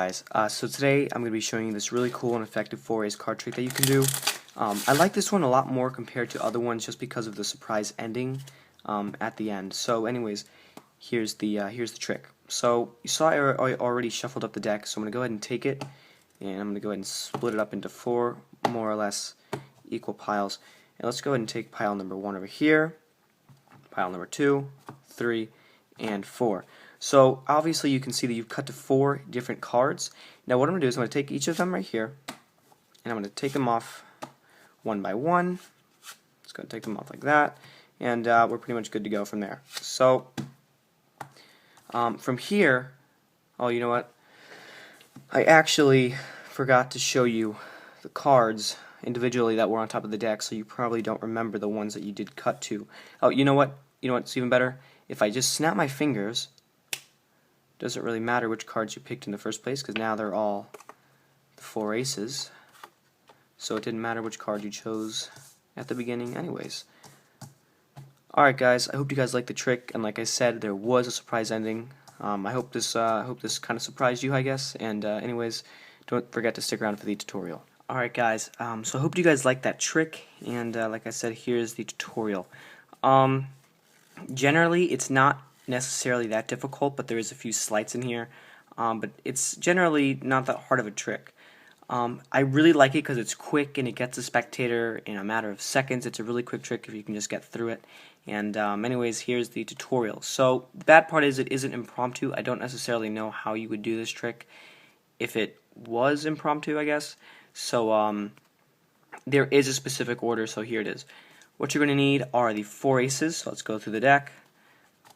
guys, so today I'm going to be showing you this really cool and effective 4-ace card trick that you can do. I like this one a lot more compared to other ones just because of the surprise ending at the end. So anyways, here's the trick. So you saw I already shuffled up the deck, so I'm going to go ahead and take it, and I'm going to go ahead and split it up into 4 more or less equal piles. And let's go ahead and take pile number 1 over here, pile number 2, 3, and 4. So obviously you can see that you've cut to 4 different cards. Now what I'm going to do is I'm going to take each of them right here, and I'm going to take them off one by one. Just going to take them off like that, and we're pretty much good to go from there. So from here, oh, you know what? I actually forgot to show you the cards individually that were on top of the deck, so you probably don't remember the ones that you did cut to. Oh, you know what? You know what's even better? If I just snap my fingers, doesn't really matter which cards you picked in the first place, because now they're all the 4 aces. So it didn't matter which card you chose at the beginning anyways. Alright guys, I hope you guys liked the trick, and like I said, there was a surprise ending. I hope this kind of surprised you, I guess, and anyways, don't forget to stick around for the tutorial. Alright guys, so I hope you guys liked that trick, and like I said, here's the tutorial. Generally, it's not necessarily that difficult, but there is a few slights in here, but it's generally not that hard of a trick. I really like it because it's quick and it gets the spectator in a matter of seconds. It's a really quick trick if you can just get through it. And anyways, here's the tutorial. So the bad part is it isn't impromptu. I don't necessarily know how you would do this trick if it was impromptu, I guess. So there is a specific order, so here it is. What you're going to need are the 4 aces. So let's go through the deck.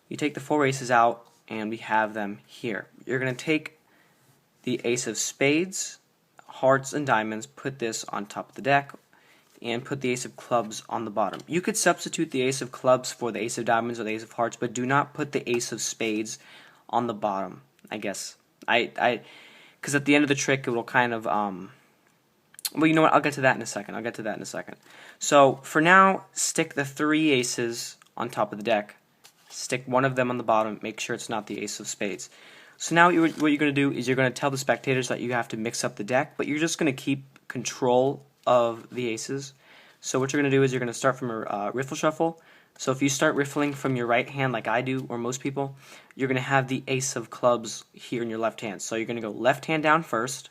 You take the 4 aces out, and we have them here. You're going to take the ace of spades, hearts, and diamonds, put this on top of the deck, and put the ace of clubs on the bottom. You could substitute the ace of clubs for the ace of diamonds or the ace of hearts, but do not put the ace of spades on the bottom, I guess. Because at the end of the trick, it will kind of, well, you know what, I'll get to that in a second. So, for now, stick the 3 aces on top of the deck. Stick one of them on the bottom, make sure it's not the ace of spades. So now what you're going to do is you're going to tell the spectators that you have to mix up the deck, but you're just going to keep control of the aces. So what you're going to do is you're going to start from a riffle shuffle. So if you start riffling from your right hand like I do, or most people, you're going to have the ace of clubs here in your left hand. So you're going to go left hand down first,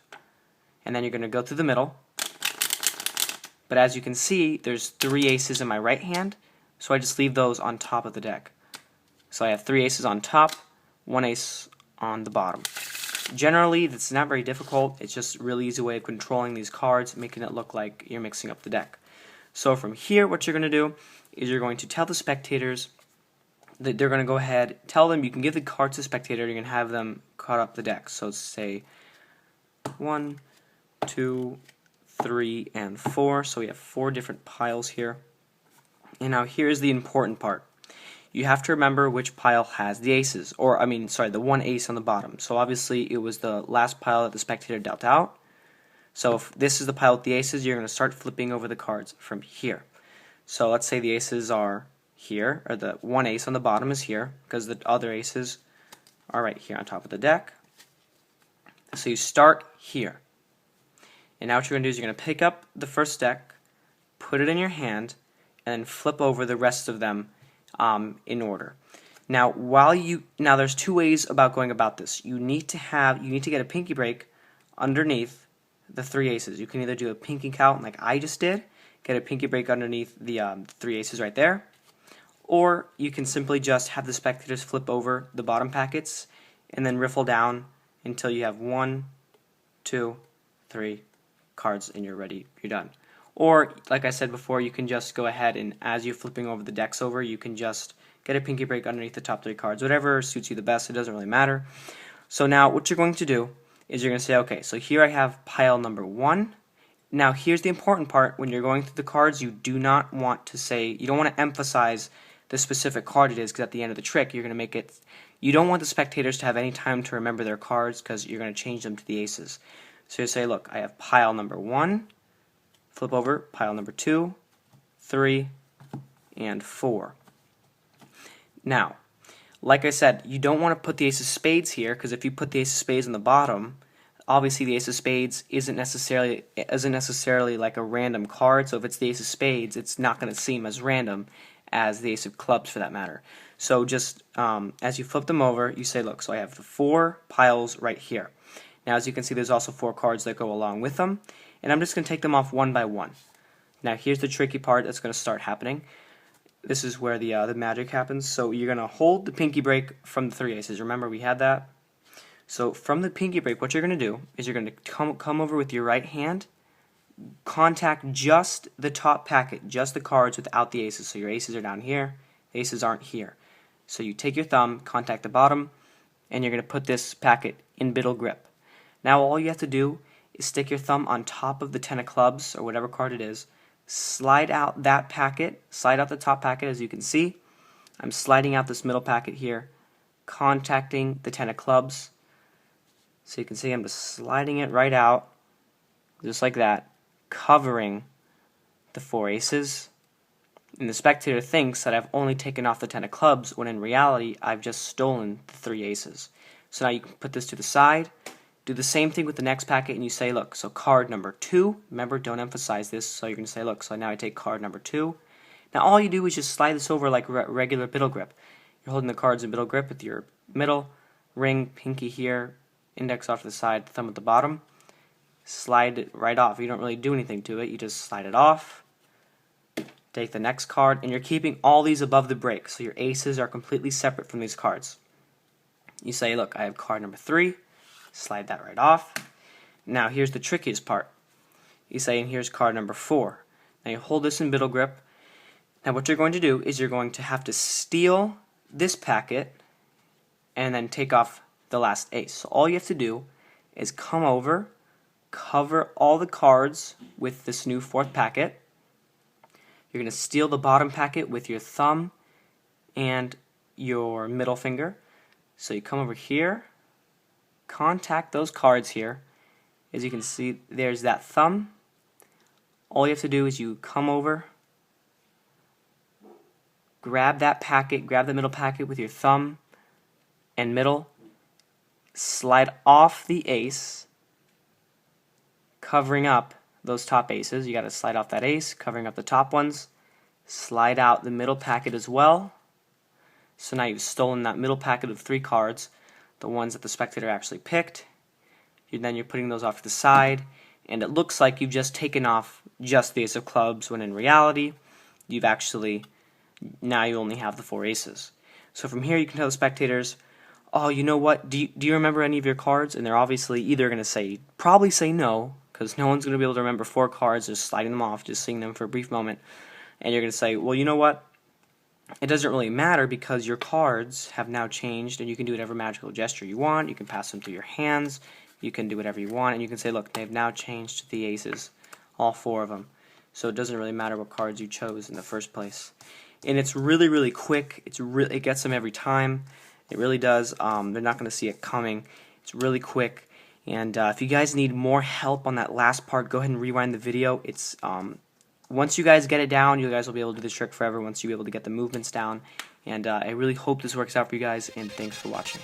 and then you're going to go through the middle. But as you can see, there's 3 aces in my right hand, so I just leave those on top of the deck. So I have 3 aces on top, 1 ace on the bottom. Generally, that's not very difficult. It's just a really easy way of controlling these cards, making it look like you're mixing up the deck. So from here, what you're going to do is you're going to tell the spectators that they're going to go ahead, tell them you can give the cards to the spectator, you're going to have them cut up the deck. So say 1, 2, 3, and 4. So we have 4 different piles here. And now here's the important part. You have to remember which pile has the aces, or the 1 ace on the bottom. So obviously it was the last pile that the spectator dealt out. So if this is the pile with the aces, you're going to start flipping over the cards from here. So let's say the aces are here, or the 1 ace on the bottom is here, because the other aces are right here on top of the deck. So you start here. And now what you're going to do is you're going to pick up the first deck, put it in your hand, and then flip over the rest of them in order. Now, there's 2 ways about going about this. You need to get a pinky break underneath the 3 aces. You can either do a pinky count like I just did, get a pinky break underneath the 3 aces right there, or you can simply just have the spectators flip over the bottom packets and then riffle down until you have 1, 2, 3 cards and you're done. Or, like I said before, you can just go ahead and as you're flipping over the decks over, you can just get a pinky break underneath the top 3 cards. Whatever suits you the best, it doesn't really matter. So now what you're going to do is you're going to say, okay, so here I have pile number 1. Now here's the important part. When you're going through the cards, you don't want to emphasize the specific card it is, because at the end of the trick, you're going to make it, you don't want the spectators to have any time to remember their cards because you're going to change them to the aces. So you say, look, I have pile number 1. Flip over pile number 2, 3, and 4. Now, like I said, you don't want to put the ace of spades here, because if you put the ace of spades on the bottom, obviously the ace of spades isn't necessarily like a random card. So if it's the ace of spades, it's not going to seem as random as the ace of clubs for that matter. So just as you flip them over, you say, look, so I have the 4 piles right here. Now as you can see, there's also 4 cards that go along with them, and I'm just going to take them off one by one. Now here's the tricky part that's going to start happening. This is where the magic happens. So you're going to hold the pinky break from the 3 aces. Remember we had that? So from the pinky break, what you're going to do is you're going to come over with your right hand, contact just the top packet, just the cards without the aces. So your aces are down here, the aces aren't here. So you take your thumb, contact the bottom, and you're going to put this packet in middle grip. Now all you have to do is stick your thumb on top of the 10 of clubs, or whatever card it is, slide out that packet, slide out the top packet as you can see. I'm sliding out this middle packet here, contacting the 10 of clubs. So you can see I'm just sliding it right out, just like that, covering the 4 aces. And the spectator thinks that I've only taken off the 10 of clubs, when in reality I've just stolen the 3 aces. So now you can put this to the side, do the same thing with the next packet, and you say, look, so card number 2, remember, don't emphasize this, so you're going to say, look, so now I take card number 2. Now all you do is just slide this over like regular middle grip. You're holding the cards in middle grip with your middle, ring, pinky here, index off to the side, thumb at the bottom. Slide it right off. You don't really do anything to it. You just slide it off. Take the next card, and you're keeping all these above the break, so your aces are completely separate from these cards. You say, look, I have card number 3. Slide that right off. Now here's the trickiest part. You say, and here's card number 4. Now you hold this in middle grip. Now what you're going to do is you're going to have to steal this packet and then take off the last ace. So all you have to do is come over, cover all the cards with this new 4th packet. You're going to steal the bottom packet with your thumb and your middle finger. So you come over here, contact those cards here. As you can see, there's that thumb. All you have to do is you come over, grab that packet, grab the middle packet with your thumb and middle, slide off the ace, covering up those top aces. You got to slide off that ace, covering up the top ones. Slide out the middle packet as well. So now you've stolen that middle packet of 3 cards, the ones that the spectator actually picked. Then you're putting those off to the side, and it looks like you've just taken off just the ace of clubs, when in reality you've actually, now you only have the 4 aces. So from here you can tell the spectators, oh, you know what, do you remember any of your cards? And they're obviously either going to probably say no, because no one's going to be able to remember 4 cards, just sliding them off, just seeing them for a brief moment. And you're going to say, well, you know what, it doesn't really matter because your cards have now changed, and you can do whatever magical gesture you want. You can pass them through your hands, you can do whatever you want, and you can say, look, they've now changed to the aces, all 4 of them. So it doesn't really matter what cards you chose in the first place. And it's really, really quick. It gets them every time. It really does. They're not going to see it coming. It's really quick. And if you guys need more help on that last part, go ahead and rewind the video. It's once you guys get it down, you guys will be able to do this trick forever once you're able to get the movements down. And I really hope this works out for you guys, and thanks for watching.